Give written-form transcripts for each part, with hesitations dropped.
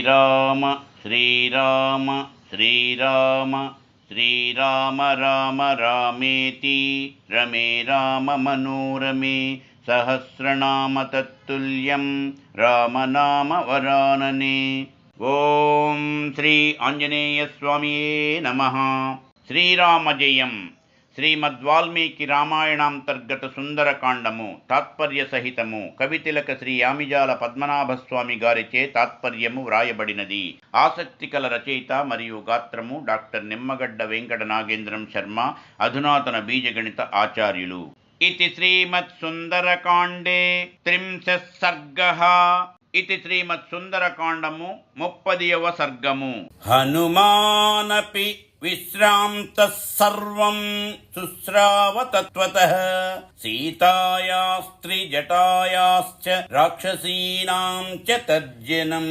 శ్రీరామ శ్రీరామ శ్రీరామ శ్రీరామ రామ రామేతి రమే రామ మనోరమే సహస్రనామ తత్తుల్యం రామనామ వరాననే. ఓం శ్రీ ఆంజనేయ స్వామియే నమః. శ్రీరామ జయం. శ్రీమద్వాల్మీకి రామాయణాంతర్గత సుందరకాండము తాత్పర్య సహితము కవితిలక శ్రీ యామిజాల పద్మనాభస్వామి గారిచే తాత్పర్యము వ్రాయబడినది. ఆసక్తి కల రచయిత మరియు గాత్రము డాక్టర్ నిమ్మగడ్డ వెంకట నాగేంద్రం శర్మ, అధునాతన బీజగణిత ఆచార్యులు. ఇతి శ్రీమత్సుందరకాండే 30 సర్గః. ఇది శ్రీమత్సుందరకాండము 30వ సర్గము. హనుమానపి విశ్రాంతః సర్వం శుశ్రావ తత్వతః సీతాయాస్త్రిజటాయాశ్చ రాక్షసీనాం చ తర్జనం.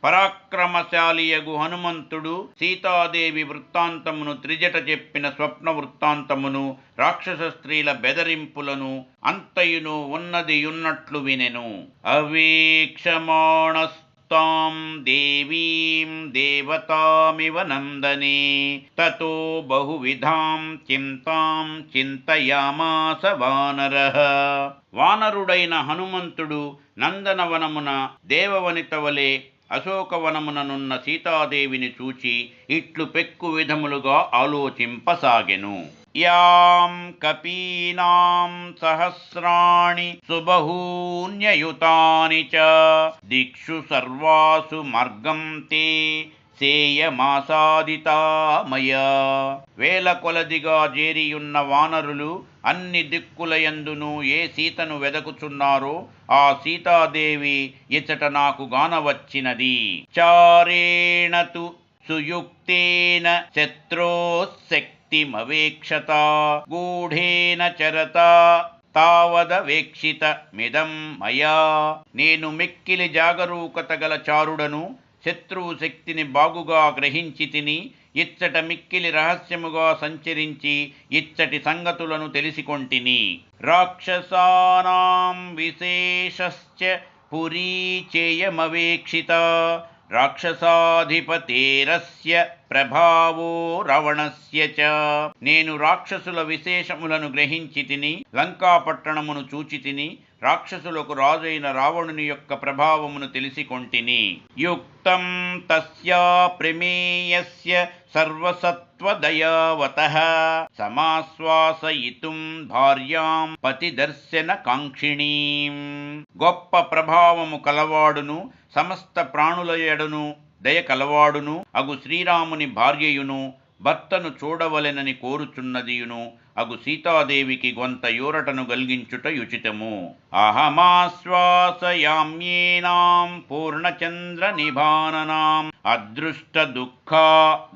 పరాక్రమశాలియగు హనుమంతుడు సీతాదేవి వృత్తాంతమును త్రిజట చెప్పిన స్వప్న వృత్తాంతమును రాక్షస స్త్రీల బెదరింపులను అంతయును ఉన్నదియున్నట్లు వినెను. అవేక్షమాణస్తాం దేవీం దేవతామివ నందనే తతో బహువిధాం చింతాం చింతయామాస వానరః. వానరుడైన హనుమంతుడు నందనవనమున దేవవనిత వలె అశోకవనముననున్న సీతాదేవిని చూచి ఇట్లు పెక్కు విధములుగా ఆలోచింపసాగెను. యాం కపీనాం సహస్రాణి సుబహూన్యయుతాని చ దిక్షు సర్వాసు మార్గం తే సేయమాసాదితా మయా. వేల కొలదిగా చేరియున్న వానరులు అన్ని దిక్కులయందును ఏ సీతను వెదకుచున్నారో ఆ సీతాదేవి ఇచట నాకు గానవచ్చినది. చారేణతు సుయుక్తేన శత్రోశక్తిమవేక్షత గూఢేన చరత తావదవేక్షిత మిదం మయా. నేను మిక్కిలి జాగరూకత గల చారుడను, శత్రువు శక్తిని బాగుగా గ్రహించి తిని ఇచ్చట మిక్కిలి రహస్యముగా సంచరించి ఇచ్చటి సంగతులను తెలిసికొంటిని. రాక్షసానాం విశేషశ్చ పురీ చేయమవేక్షిత రాక్షసాధిపతేరస్య ప్రభావో రావణస్య చ. నేను రాక్షసుల విశేషములను గ్రహించి తిని లంకాపట్టణమును చూచి తిని రాక్షసులకు రాజైన రావణుని యొక్క ప్రభావమును తెలిసికొంటిని. యుక్తం తస్యా ప్రమేయస్య సర్వసత్వదయావతః సమాశ్వాసయితుం భార్యాం పతిదర్శన కాంక్షిణీం. గొప్ప ప్రభావము కలవాడును సమస్త ప్రాణుల ఎడను దయ కలవాడును అగు శ్రీరాముని భార్యయును భర్తను చూడవలెనని కోరుచున్నదియును అగు సీతాదేవికి గొంత యూరటను గల్గించుట యుచితము. అహమాశ్వాసయామ్యేనాం పూర్ణచంద్ర నిభాననాం అదృష్ట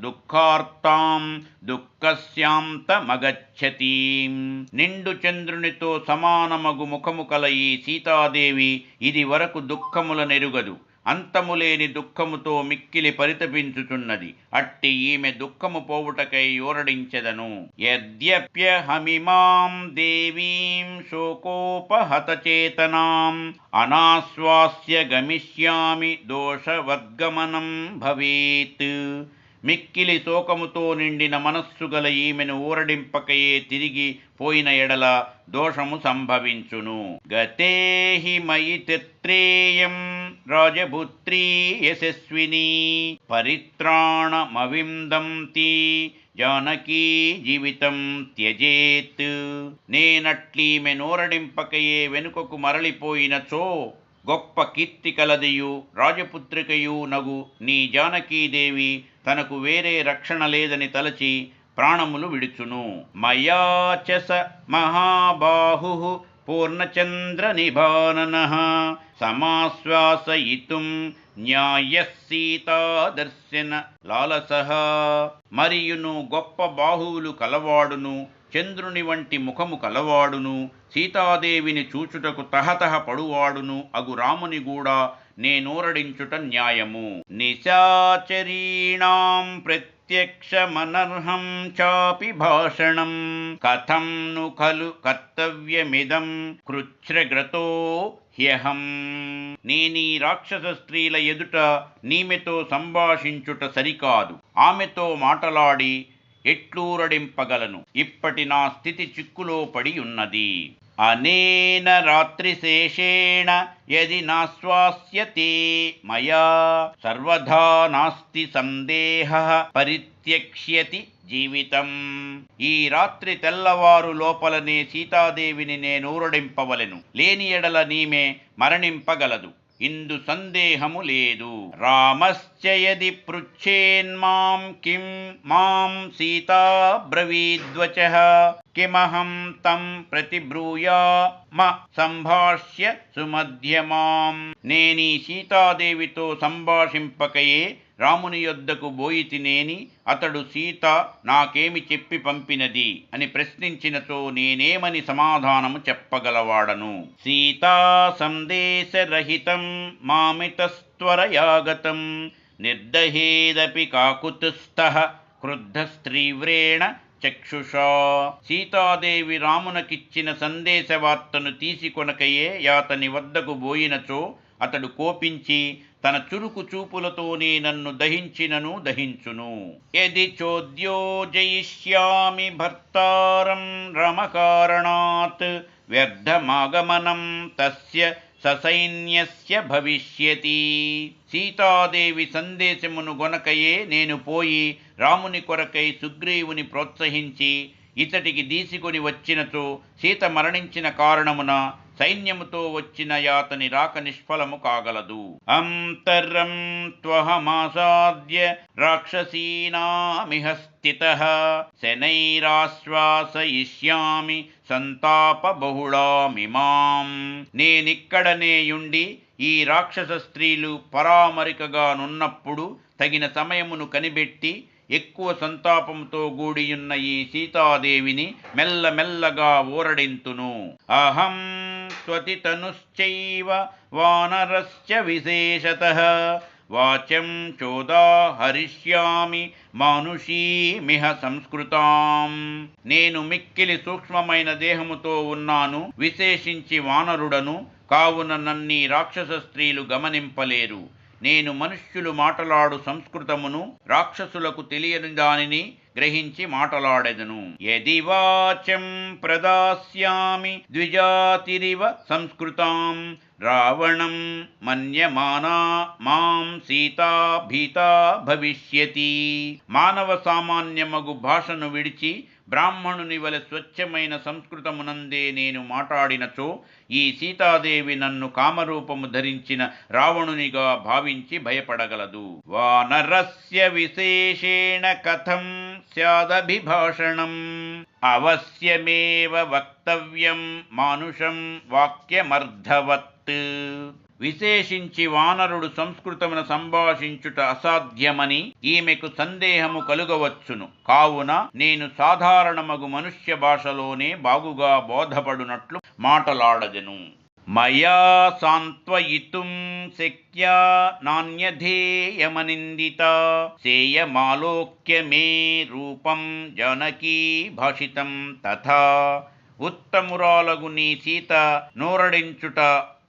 దుఃఖార్తాం దుఃఖస్యాంతమగచ్చతీం. నిండు చంద్రునితో సమానమగు ముఖము కల ఈ సీతాదేవి ఇది వరకు దుఃఖముల నెరుగదు, అంతములేని దుఃఖముతో మిక్కిలి పరితపించుచున్నది. అట్టి ఈమె దుఃఖము పోవుటకై యోరడించెదను. యద్యప్యహమిమాం దేవీం శోకోపహతచేతనాం అనాశ్వాస్య గమిష్యామి దోషవద్గమనం భవేత్. మిక్కిలి శోకముతో నిండిన మనస్సు గల ఈమెను ఊరడింపకయే తిరిగి పోయిన ఎడల దోషము సంభవించును. గతేహి మయి తిత్రేయం రాజపుత్రీ యశస్విని పరిత్రాణమవిందంతి జానకీ జీవితం త్యజేత్. నేనట్లీమె నోరడింపకయే వెనుకకు మరలిపోయినచో గొప్ప కీర్తి కలదియు రాజపుత్రికయు నగు నీ జానకీదేవి తనకు వేరే రక్షణ లేదని తలచి ప్రాణములు విడుచును. మయాచస మహాబాహు పూర్ణచంద్ర నిభాననః సమాశ్వాసయితుం న్యాయః సీతా దర్శన లాలసః. మరియును గొప్ప బాహువులు కలవాడును చంద్రుని వంటి ముఖము కలవాడును సీతాదేవిని చూచుటకు తహతహ పడువాడును అగు రాముని కూడా నేనోరడించుట న్యాయము. నిశాచరీణాం ప్రత్యక్షమనర్హం చాపి భాషణం కథం ను ఖలు కర్తవ్యమిదం కృచ్ఛ్రగ్రతో హ్యహం. నేనీ రాక్షస స్త్రీల ఎదుట నీమెతో సంభాషించుట సరికాదు. ఆమెతో మాటలాడి ఎట్లూరడింపగలను? ఇప్పటి నా స్థితి చిక్కులో పడి ఉన్నది. అనేన రాత్రిశేషేణ యది నాశ్వాస్యతే మయా సర్వదా నాస్తి సందేహః పరిత్యక్ష్యతి జీవితం. ఈ రాత్రి తెల్లవారు లోపలనే సీతాదేవిని నేనూరడింపవలెను. లేని ఎడల నీమే మరణింపగలదు. ఇందు సందేహము లేదు. రామశ్చ యది పృచ్ఛేన్మాం కిం మాం సీతా బ్రవీద్వచః కిమహం తం ప్రతిబ్రూయామ సంభాష్య సుమధ్యమాం. నేనీ సీతాదేవితో సంభాషింపకయే రాముని యొద్దకు బోయితినేని అతడు సీత నాకేమి చెప్పి పంపినది అని ప్రశ్నించినతో నేనేమని సమాధానము చెప్పగలవాడను? సీతా సందేశరహితం మామితస్త్వరయాగతం నిర్దహేదపి కాకుతుస్థః క్రుద్ధస్త్రీవ్రేణ చక్షుషా. సీతాదేవి రామునకిచ్చిన సందేశవార్తను తీసుకొనకయే యాతని వద్దకు బోయినచో అతడు కోపించి తన చురుకు చూపులతోనే నన్ను దహించినను దహించును. యది చోద్యోజయిష్యామి భర్తారం రమకారణాత్ వ్యర్థమాగమనం తస్య ససైన్యస్య భవిష్యతి. సీతాదేవి సందేశమును గొనకయే నేను పోయి రాముని కొరకై సుగ్రీవుని ప్రోత్సహించి ఇతడికి దీసికొని వచ్చినచో సీత మరణించిన కారణమున సైన్యముతో వచ్చిన యాతని రాక నిష్ఫలము కాగలదు. అంతరం త్వహమాసాద్య రాక్షసీనామిహ స్థితః శనైరాశ్వాసయిష్యామి సంతాప బహుళామిమాం. నేనిక్కడనేయుండి ఈ రాక్షస స్త్రీలు పరామరికగా నున్నప్పుడు తగిన సమయమును కనిపెట్టి ఎక్కువ సంతాపంతో కూడియున్న ఈ సీతాదేవిని మెల్లమెల్లగా ఊరడింతును. అహం త్వతితనుశ్చైవ వానరశ్చ విశేషతః వాచం చోదాహరిష్యామి మానుషీమిహ సంస్కృతాం. నేను మిక్కిలి సూక్ష్మమైన దేహముతో ఉన్నాను, విశేషించి వానరుడను. కావున నన్నీ రాక్షస స్త్రీలు గమనింపలేరు. నేను మనుష్యులు మాటలాడు సంస్కృతమును రాక్షసులకు తెలియని దానిని గ్రహించి మాటలాడెదను. యది వాచం ప్రదాస్యామి ద్విజాతిరివ సంస్కృతాం రావణం మన్యమానా మాం సీతా భీతా భవిష్యతి. మానవ సామాన్యమగు భాషను విడిచి బ్రాహ్మణుని వలె స్వచ్ఛమైన సంస్కృతమునందే నేను మాట్లాడినచో ఈ సీతాదేవి నన్ను కామరూపము ధరించిన రావణునిగా భావించి భయపడగలదు. వానరస్య విశేషేణ కథం స్యాదభిభాషణం అవశ్యమేవ వక్తవ్యం మానుషం వాక్యమర్థవత్. విశేషించి వానరుడు సంస్కృతమున సంభాషించుట అసాధ్యమని ఈమెకు సందేహము కలుగవచ్చును. కావున నేను సాధారణమగు మనుష్య భాషలోనే బాగుగా బోధపడునట్లు మాటలాడదెను. మయా సాంత్వయితుం శక్యా నాన్యధేయమనిందిత సేయమాలోక్య మే రూపం జానకీ భాషితం తథా. ఉత్తమురాలగు నీ సీత నోరడించుట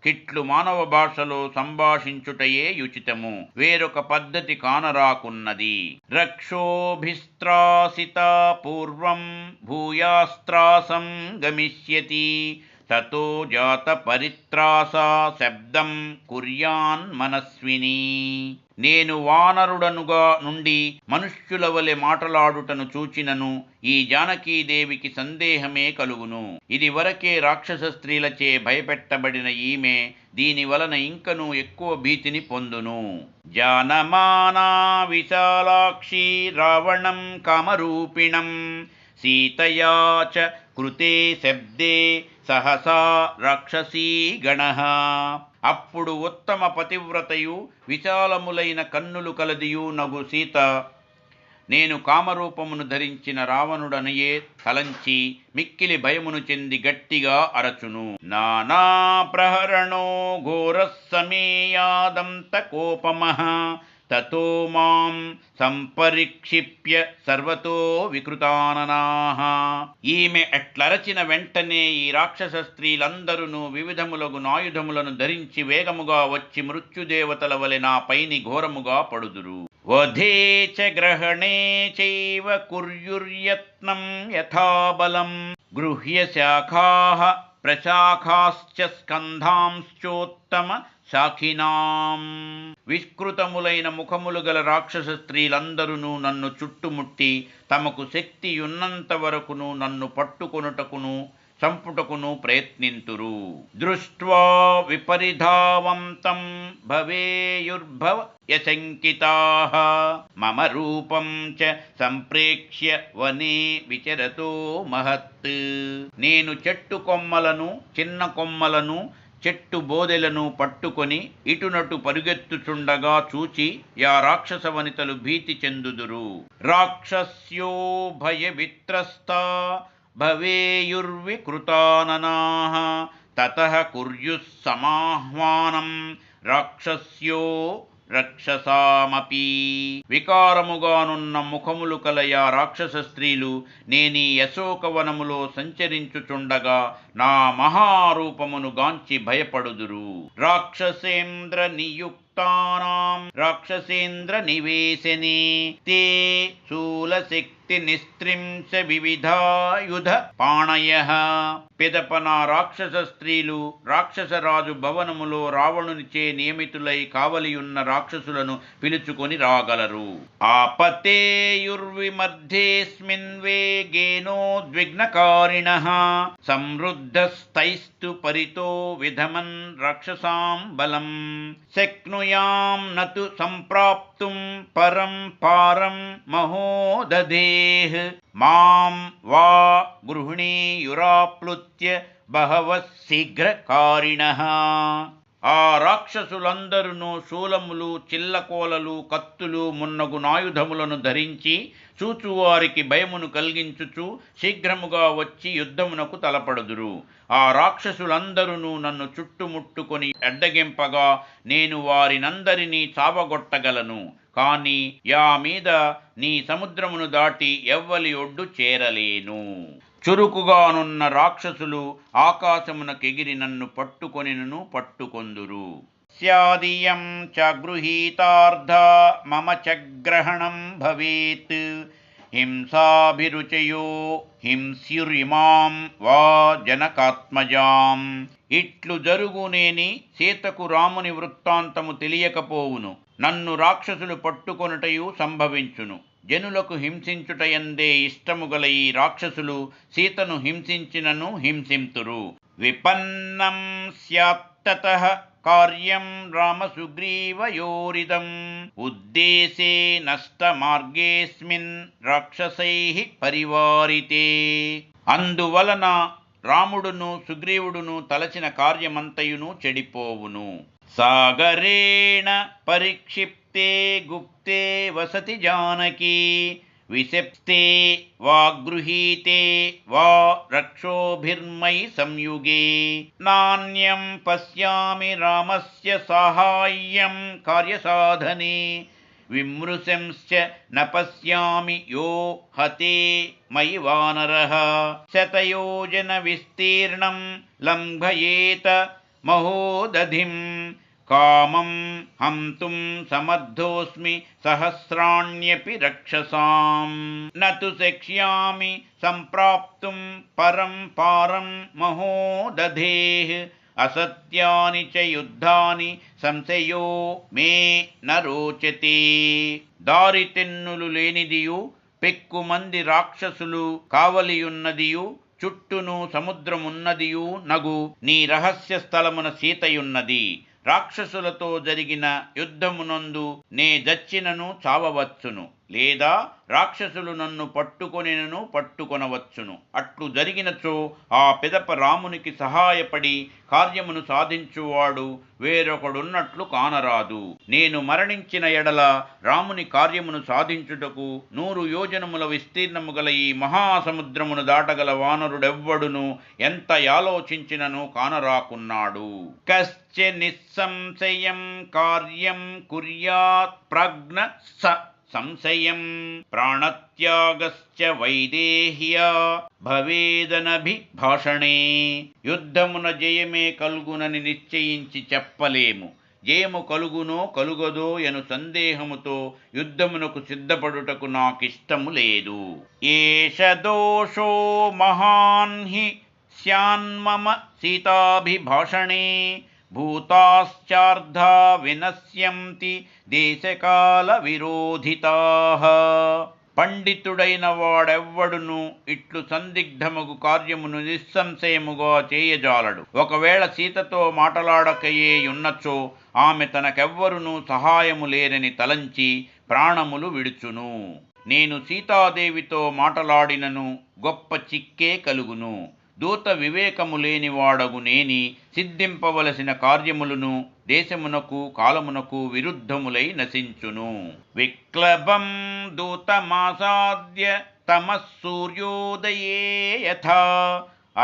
కిట్లు మానవ భాషలో సంభాషించుటయే యుచితము, వేరొక పద్ధతి కానరాకున్నది. రక్షోభిస్త్రాసితా పూర్వం భూయాస్త్రాసం గమిష్యతి తతో జాత పరిత్రాసా శబ్దం కుర్యాన్ మనస్విని. నేను వానరుడనుగా నుండి మనుష్యుల వలె మాటలాడుటను చూచినను ఈ జానకీదేవికి సందేహమే కలుగును. ఇది వరకే రాక్షస స్త్రీలచే భయపెట్టబడిన ఈమె దీని వలన ఇంకనూ ఎక్కువ భీతిని పొందును. జానమానా విశాలాక్షి రావణం కామరూపిణం సీతయా చ కృతే శబ్దే సహసా రాక్షసీ గణః. అప్పుడు ఉత్తమ పతివ్రతయు విశాలములైన కన్నులు కలదియు నగు సీత నేను కామరూపమును ధరించిన రావణుడనయే తలంచి మిక్కిలి భయమును చెంది గట్టిగా అరచును. నానా ప్రహరణో ఘోరస్సమేయాదంత కోపమః తతో మాం సంపరిక్షిప్య సర్వతో వికృతాననాః. ఈమె అట్లరచిన వెంటనే ఈ రాక్షస స్త్రీలందరూ వివిధములగు నాయుధములను ధరించి వేగముగా వచ్చి మృత్యుదేవతల వలె నా పైని ఘోరముగా పడుదురు. వధే చ గ్రహణే చైవ కుర్యుర్యత్నం యథాబలం గృహ్య శాఖాః ప్రశాఖాశ్చ స్కంధాంశ్చోత్తమ శాఖినాం. విష్కృతములైన ముఖములు గల రాక్షస స్త్రీలందరూ నన్ను చుట్టుముట్టి తమకు శక్తి ఉన్నంత వరకును నన్ను పట్టుకొనుటకును చంపుటకును ప్రయత్నింతురు. దృష్ట్వా విపరిధావంతం భవేయుర్భవ యశంకితాః మమ రూపం చ సంప్రేక్ష్య వనే విచరతో మహత్. నేను చెట్టు కొమ్మలను చిన్న కొమ్మలను చెట్టు బోదెలను పట్టుకొని ఇటునటు పరుగెత్తుచుండగా చూచి యా రాక్షస వనితలు భీతి చెందుదురు. రాక్షస్యో భయవిత్రస్తా భవేయుర్వికృతాననాః తతః కుర్యుః సమాహ్వానం రాక్షస్యో రక్షసామపి. వికారముగానున్న ముఖములు కలయా రాక్షస స్త్రీలు నేనీ అశోకవనములో సంచరించుచుండగా నా మహారూపమును గాంచి భయపడుదురు. రాక్షసేంద్ర నియుక్తానాం రాక్షసేంద్ర నివేశనే తే శూలశక్తి నిస్త్రింశ వివిధాయుధ పాణయః. పిదపన రాక్షస స్త్రీలు రాక్షసరాజు భవనములో రావణునిచే నియమితులై కావలియున్న రాక్షసులను పిలుచుకొని రాగలరు. ఆపతేయుర్విమర్ధేస్మిన్ వేగేనోద్విగ్నకారిణః సమృద్ధస్తైస్తు పరితో విధమన్ రాక్షసాం బలం శక్నుయాం నతు సంప్రాప్తుం పరం పారం మహోదధేః మాం వా గృహిణీయురాప్లుత్య బహవః శీఘ్రకారిణః. ఆ రాక్షసులందరూ శూలములు చిల్లకోలలు కత్తులు మున్నగు నాయుధములను ధరించి చూచువారికి భయమును కలిగించుచు శీఘ్రముగా వచ్చి యుద్ధమునకు తలపడుదురు. ఆ రాక్షసులందరూ నన్ను చుట్టుముట్టుకొని అడ్డగింపగా నేను వారినందరినీ చావగొట్టగలను. కాని యా మీద నీ సముద్రమును దాటి ఎవ్వలి ఒడ్డు చేరలేను. చురుకుగానున్న రాక్షసులు ఆకాశమునకెగిరి నన్ను పట్టుకొందురు. స్యాదియం చ గృహీతార్థ మమ చ గ్రహణం భవేత్ హింసాభిరుచయో హింస్యురిమాం వా జనకాత్మజాం. ఇట్లు జరుగునేని సీతకు రాముని వృత్తాంతము తెలియకపోవును. నన్ను రాక్షసులు పట్టుకొనుటయు సంభవించును. జనులకు హింసించుటయందే ఇష్టము గల ఈ రాక్షసులు సీతను హింసించినను హింసింతురు. విపన్నం స్యాత్తతః కార్యం రామసుగ్రీవయోరిదం ఉద్దేశే నష్టమార్గేస్మిన్ రాక్షసైః పరివారితే. అందువలన రాముడును సుగ్రీవుడును తలచిన కార్యమంతయును చెడిపోవును. సాగరేణ పరిక్షిప్తే గుప్తే వసతి జానకీ విశప్తే వా గృహీతే వా రక్షోభిర్మయి సంయుగే నాన్యం పశ్యామి రామస్య సాహాయ్యం కార్యసాధనే విమృశంశ్చ న పశ్యామి యో హతే మయి వానరః శతయోజన విస్తీర్ణం లంఘయేత మహోదధిం కామం హంతుం సమర్థోస్మి సహస్రాణ్యపి రక్షసాం నతు శక్ష్యామి సంప్రాప్తుం పరం పారం మహోదధేః అసత్యాని చ యుద్ధాని సంశయో మే న రోచతే. దారి తెన్నులు లేనిదియు పెక్కుమంది రాక్షసులు కావలియున్నదియు చుట్టూను సముద్రమున్నదియు నగు నీ రహస్య స్థలమున సీతయున్నది. రాక్షసులతో జరిగిన యుద్ధమునందు నే జచ్చినను చావవచ్చును. లేదా రాక్షసులు నన్ను పట్టుకొనినను పట్టుకొనవచ్చును. అట్లు జరిగినచో ఆ పిదప రామునికి సహాయపడి కార్యమును సాధించువాడు వేరొకడున్నట్లు కానరాదు. నేను మరణించిన ఎడల రాముని కార్యమును సాధించుటకు 100 యోజనముల విస్తీర్ణము గల ఈ మహాసముద్రమును దాటగల వానరుడెవ్వడును ఎంత ఆలోచించినను కానరాకున్నాడు. కశ్చ నిస్సంశయం కార్యం కుర్యాత్ ప్రజ్ఞ సంశయం ప్రాణత్యాగశ్చ వైదేహ్యా భవేదనభిభాషణే. యుద్ధమున జయమే కలుగునని నిశ్చయించి చెప్పలేము. జయము కలుగునో కలుగదో ఎను సందేహముతో యుద్ధమునకు సిద్ధపడుటకు నాకిష్టము లేదు. ఏష దోషో మహాన్ హి స్యాన్మమ సీతాభిభాషణే భూతాశ్చార్ధా వినశ్యంతి దేశకాల విరోధితాః. పండితుడైన వాడెవ్వడును ఇట్లు సందిగ్ధముగు కార్యమును నిస్సంశయముగా చేయజాలడు. ఒకవేళ సీతతో మాటలాడకయే యున్నచో ఆమె తనకెవ్వరునూ సహాయము లేరని తలంచి ప్రాణములు విడుచును. నేను సీతాదేవితో మాటలాడినను గొప్ప చిక్కే కలుగును. దూత వివేకము లేనివాడగు నేని సిద్ధింపవలసిన కార్యములను దేశమునకు కాలమునకు విరుద్ధములై నశించును. విక్లబం దూతమాసాద్య తమః సూర్యోదయే యథా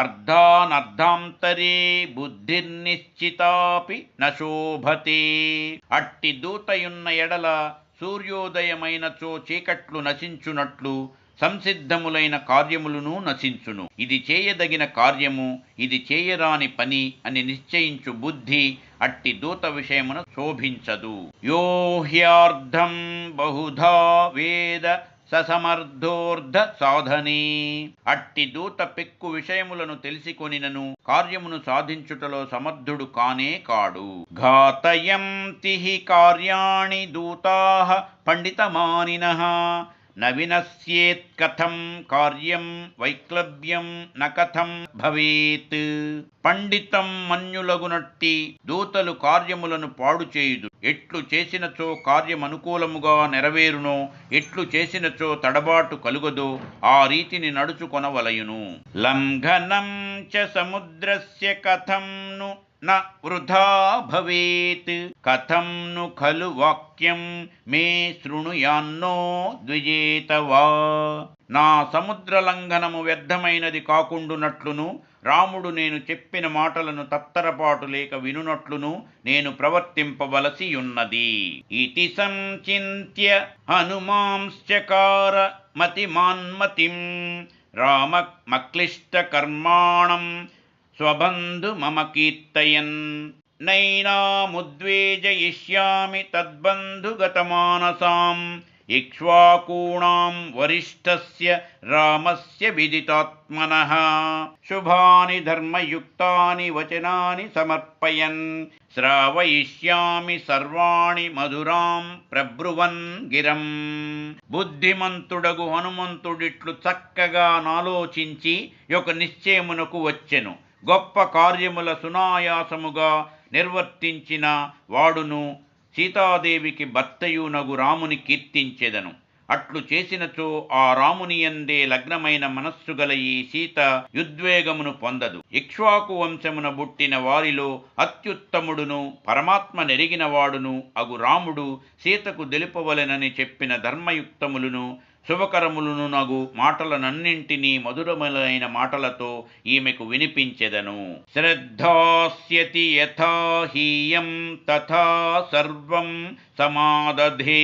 అర్ధానర్ధాంతరే బుద్ధిర్నిశ్చితాపి నశోభతే. అట్టి దూతయున్న ఎడల సూర్యోదయమైనచో చీకట్లు నశించునట్లు సంసిద్ధములైన కార్యములను నశించును. ఇది చేయదగిన కార్యము, ఇది చేయరాని పని అని నిశ్చయించు బుద్ధి అట్టి దూత విషయమున శోభించదు. యో హ్యార్థం బహుధా వేద ససమర్థోర్ధ సాధనే. అట్టి దూత పెక్కు విషయములను తెలిసికొనినను కార్యమును సాధించుటలో సమర్థుడు కానే కాడు. ఘాతయంతి హి కార్యాణి దూతాః పండితమానినః న వినశ్యేత్ కథం కార్యం వైక్లభ్యం న కథం భవేత్. పండితం మన్యులగునట్టి దూతలు కార్యములను పాడు చేయుదు. ఎట్లు చేసినచో కార్యమనుకూలముగా నెరవేరునో, ఎట్లు చేసినచో తడబాటు కలుగదో ఆ రీతిని నడుచుకొనవలయును. లంఘనం చ సముద్రస్య కథం ను న వృధా భవేత్ కథం ను ఖలు వాక్యం మే శృణుయాన్నో ద్విజేతవా. నా సముద్ర లంఘనము వ్యర్థమైనది కాకుండునట్లును, రాముడు నేను చెప్పిన మాటలను తత్తరపాటు లేక వినునట్లును నేను ప్రవర్తింపవలసియున్నది. ఇతి సంచింత్య హనుమాంశ్చకార మతిమాన్మతిం రామక్లిష్టకర్మాణం స్వబంధు మమ కీర్తయన్ నైనాముద్వేజయిష్యామి తద్బంధుగతమానసాం ఇక్ష్వాకూణాం వరిష్ఠస్య రామస్య విదితాత్మనః శుభాని ధర్మయుక్తాని వచనాని సమర్పయన్ శ్రావయిష్యామి సర్వాణి మధురాం ప్రబ్రువన్ గిరం. బుద్ధిమంతుడగు హనుమంతుడిట్లు చక్కగా నాలోచించి ఒక నిశ్చయమునకు వచ్చెను. గొప్ప కార్యముల సునాయాసముగా నిర్వర్తించిన వాడును సీతాదేవికి భర్తయునగు రాముని కీర్తించెదను. అట్లు చేసినచో ఆ రామునియందే లగ్నమైన మనస్సు గల ఈ సీత యుద్వేగమును పొందదు. ఇక్ష్వాకు వంశమున బుట్టిన వారిలో అత్యుత్తముడును పరమాత్మ నెరిగిన వాడును అగు రాముడు సీతకు తెలుపవలెనని చెప్పిన ధర్మయుక్తములను శుభకరములను నగు మాటలనన్నింటినీ మధురములైన మాటలతో ఈమెకు వినిపించెదను. శ్రద్ధాస్యతి యథా హీయం తథా సర్వం సమాదధే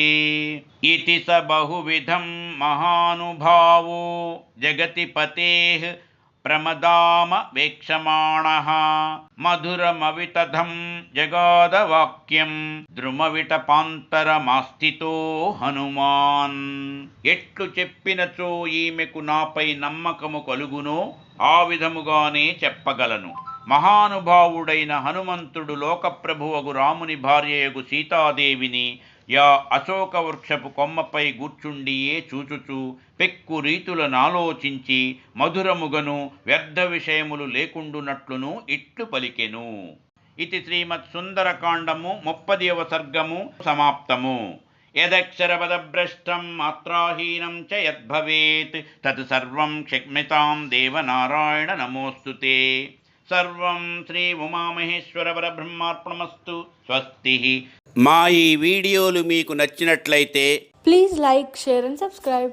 ఇతి స బహువిధం మహానుభావో జగతి పతేః ప్రమదామ వేక్షమాణః మధురమవితధం జగాదవాక్యం ద్రుమవిటపాంతరమాస్థితో హనుమాన్. ఎట్లు చెప్పినచో ఈమెకు నాపై నమ్మకము కలుగునో ఆ విధముగానే చెప్పగలను. మహానుభావుడైన హనుమంతుడు లోకప్రభువగు రాముని భార్యయగు సీతాదేవిని యా అశోక వృక్షపు కొమ్మపై కూర్చుండియే చూచుచు పెక్కు రీతులనాలోచించి మధురముగను వ్యర్థ విషయములు లేకుండునట్లును ఇట్లు పలికెను. ఇది శ్రీమత్ సుందరకాండము 30వ సర్గము సమాప్తము. యదక్షరపదభ్రష్టం మాత్రాహీనం చ యద్భవేత్ తత్ సర్వం క్షమ్యతాం దేవనారాయణ నమోస్తుతే. సర్వం శ్రీ ఉమామహేశ్వర పరబ్రహ్మార్పణమస్తు. స్వస్తి. మా ఈ వీడియోలు మీకు నచ్చినట్లయితే Please like, share and subscribe.